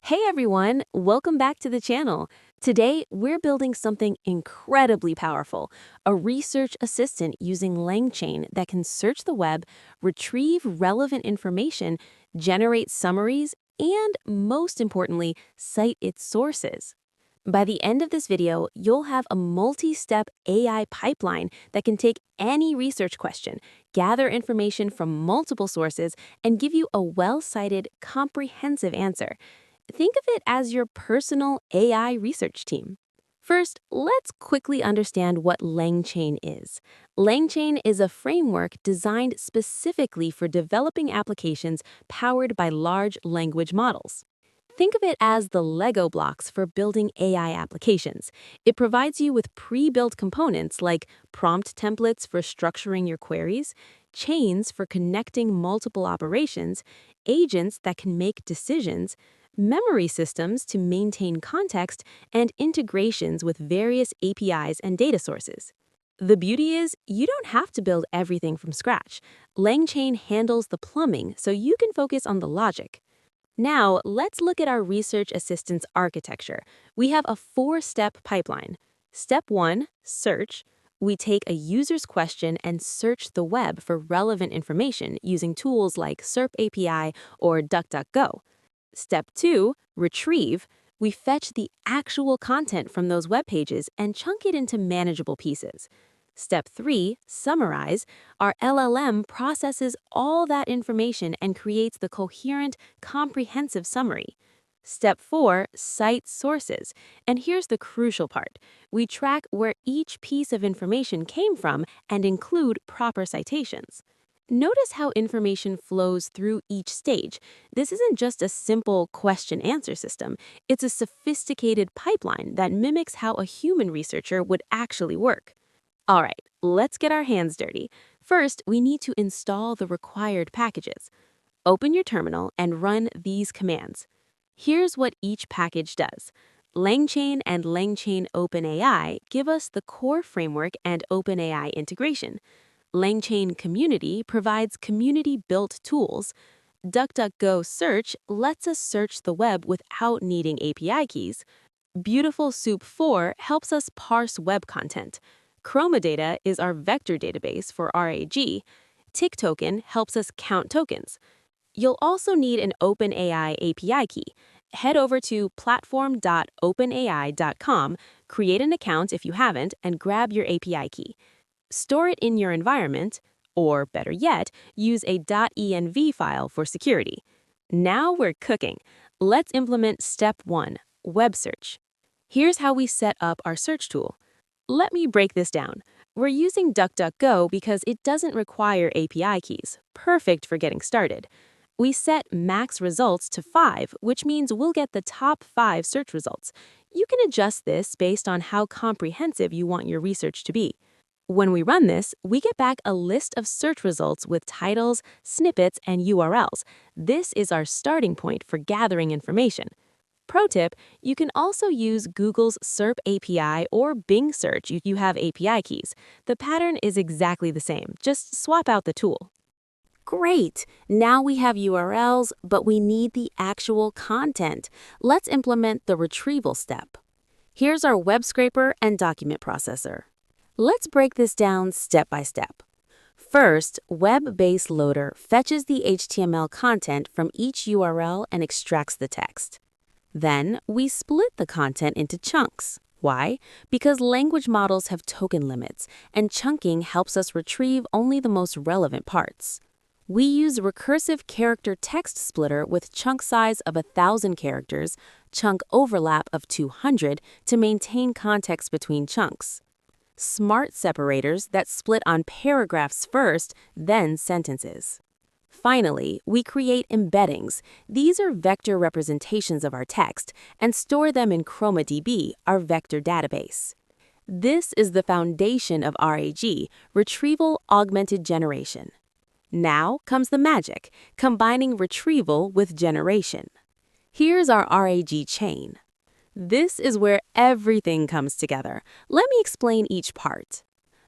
Hey everyone, welcome back to the channel. Today, we're building something incredibly powerful, a research assistant using LangChain that can search the web, retrieve relevant information, generate summaries, and most importantly, cite its sources. By the end of this video, you'll have a multi-step AI pipeline that can take any research question, gather information from multiple sources, and give you a well-cited, comprehensive answer. Think of it as your personal AI research team. First, let's quickly understand what LangChain is. LangChain is a framework designed specifically for developing applications powered by large language models. Think of it as the Lego blocks for building AI applications. It provides you with pre-built components like prompt templates for structuring your queries, chains for connecting multiple operations, agents that can make decisions, memory systems to maintain context, and integrations with various APIs and data sources. The beauty is, you don't have to build everything from scratch. LangChain handles the plumbing so you can focus on the logic. Now, let's look at our research assistant's architecture. We have a four-step pipeline. Step 1, search. We take a user's question and search the web for relevant information using tools like SERP API or DuckDuckGo. Step 2, retrieve. We fetch the actual content from those web pages and chunk it into manageable pieces. Step 3, summarize. Our LLM processes all that information and creates the coherent, comprehensive summary. Step 4, cite sources. And here's the crucial part. We track where each piece of information came from and include proper citations. Notice how information flows through each stage. This isn't just a simple question-answer system. It's a sophisticated pipeline that mimics how a human researcher would actually work. All right, let's get our hands dirty. First, we need to install the required packages. Open your terminal and run these commands. Here's what each package does. LangChain and LangChain OpenAI give us the core framework and OpenAI integration. LangChain Community provides community-built tools. DuckDuckGo Search lets us search the web without needing API keys. Beautiful Soup 4 helps us parse web content. Chromadata is our vector database for RAG. TickToken helps us count tokens. You'll also need an OpenAI API key. Head over to platform.openai.com, create an account if you haven't, and grab your API key. Store it in your environment, or better yet, use a .env file for security. Now we're cooking. Let's implement step 1, web search. Here's how we set up our search tool. Let me break this down. We're using DuckDuckGo because it doesn't require API keys, perfect for getting started. We set max results to 5, which means we'll get the top 5 search results. You can adjust this based on how comprehensive you want your research to be. When we run this, we get back a list of search results with titles, snippets, and URLs. This is our starting point for gathering information. Pro tip, you can also use Google's SERP API or Bing search if you have API keys. The pattern is exactly the same, just swap out the tool. Great! Now we have URLs, but we need the actual content. Let's implement the retrieval step. Here's our web scraper and document processor. Let's break this down step by step. First, Web-Based Loader fetches the HTML content from each URL and extracts the text. Then, we split the content into chunks. Why? Because language models have token limits, and chunking helps us retrieve only the most relevant parts. We use recursive character text splitter with chunk size of 1,000 characters, chunk overlap of 200 to maintain context between chunks. Smart separators that split on paragraphs first, then sentences. Finally, we create embeddings. These are vector representations of our text and store them in ChromaDB, our vector database. This is the foundation of RAG, Retrieval-Augmented Generation. Now comes the magic, combining retrieval with generation. Here's our RAG chain. This is where everything comes together. Let me explain each part.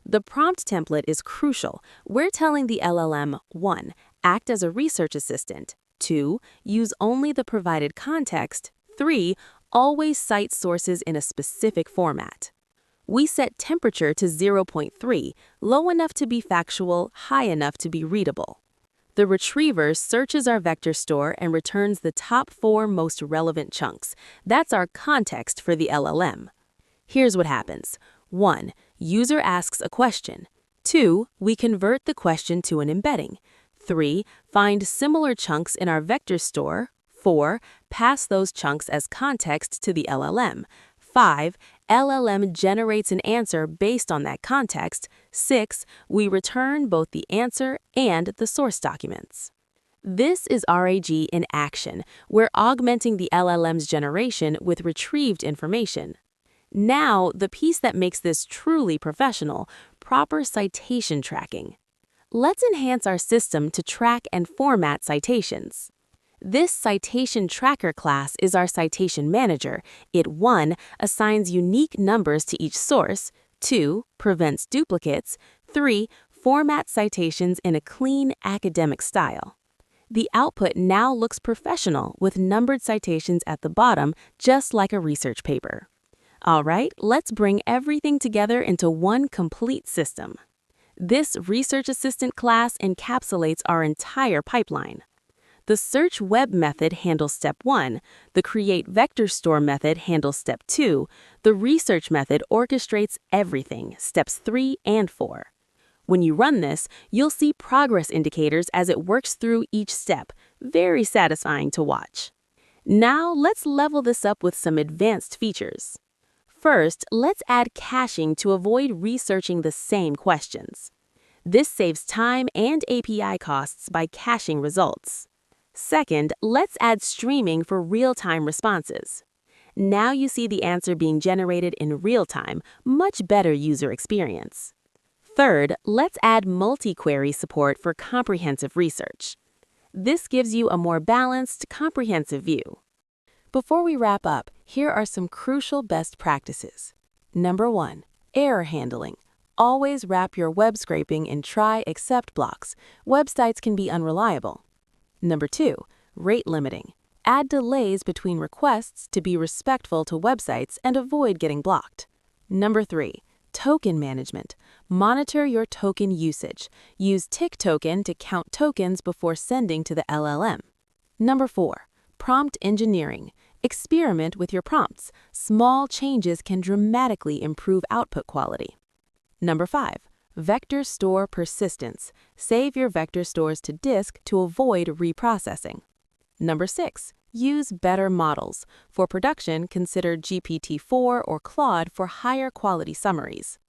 The prompt template is crucial. We're telling the LLM, 1, act as a research assistant, 2, use only the provided context, 3. Always cite sources in a specific format. We set temperature to 0.3, low enough to be factual, high enough to be readable. The retriever searches our vector store and returns the top 4 most relevant chunks. That's our context for the LLM. Here's what happens. 1. User asks a question. 2. We convert the question to an embedding. 3. Find similar chunks in our vector store. 4. Pass those chunks as context to the LLM. 5. LLM generates an answer based on that context. 6. We return both the answer and the source documents. This is RAG in action. We're augmenting the LLM's generation with retrieved information. Now, the piece that makes this truly professional, proper citation tracking. Let's enhance our system to track and format citations. This Citation Tracker class is our citation manager. It 1. Assigns unique numbers to each source, 2. Prevents duplicates, 3. Formats citations in a clean academic style. The output now looks professional with numbered citations at the bottom, just like a research paper. All right, let's bring everything together into one complete system. This Research Assistant class encapsulates our entire pipeline. The Search Web method handles Step 1, the Create Vector Store method handles Step 2, the Research method orchestrates everything, Steps 3 and 4. When you run this, you'll see progress indicators as it works through each step, very satisfying to watch. Now, let's level this up with some advanced features. First, let's add caching to avoid researching the same questions. This saves time and API costs by caching results. Second, let's add streaming for real-time responses. Now you see the answer being generated in real time, much better user experience. Third, let's add multi-query support for comprehensive research. This gives you a more balanced, comprehensive view. Before we wrap up, here are some crucial best practices. Number 1. Error handling. Always wrap your web scraping in try-except blocks. Websites can be unreliable. Number 2. Rate limiting. Add delays between requests to be respectful to websites and avoid getting blocked. Number 3. Token management. Monitor your token usage. Use tick token to count tokens before sending to the LLM. Number 4. Prompt engineering. Experiment with your prompts. Small changes can dramatically improve output quality. Number 5. Vector store persistence. Save your vector stores to disk to avoid reprocessing. Number 6. Use better models. For production, consider GPT-4 or Claude for higher quality summaries.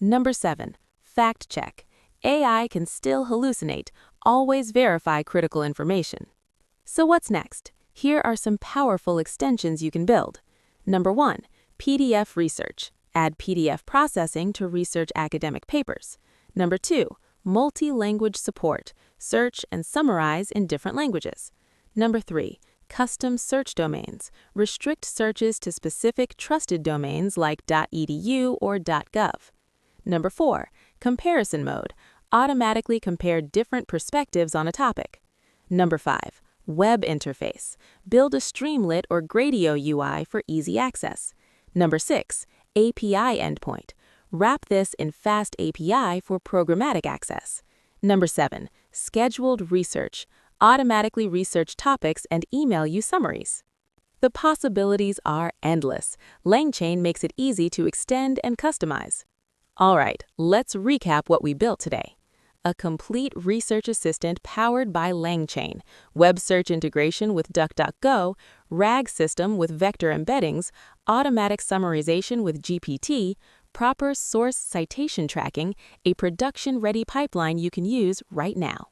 Number 7. Fact check. AI can still hallucinate. Always verify critical information. So what's next? Here are some powerful extensions you can build. Number 1. PDF research. Add PDF processing to research academic papers. Number 2. Multi-language support. Search and summarize in different languages. Number 3. Custom search domains. Restrict searches to specific trusted domains like .edu or .gov. Number 4. Comparison mode. Automatically compare different perspectives on a topic. Number 5. Web interface. Build a Streamlit or Gradio UI for easy access. Number 6. API endpoint. Wrap this in fast API for programmatic access. Number 7. Scheduled research. Automatically research topics and email you summaries. The possibilities are endless. LangChain makes it easy to extend and customize. All right, let's recap what we built today. A complete research assistant powered by LangChain, web search integration with DuckDuckGo, RAG system with vector embeddings, automatic summarization with GPT, proper source citation tracking, a production-ready pipeline you can use right now.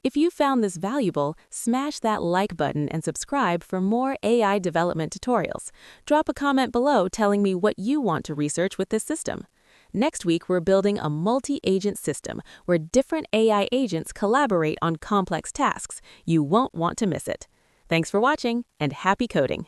If you found this valuable, smash that like button and subscribe for more AI development tutorials. Drop a comment below telling me what you want to research with this system. Next week, we're building a multi-agent system where different AI agents collaborate on complex tasks. You won't want to miss it. Thanks for watching, and happy coding!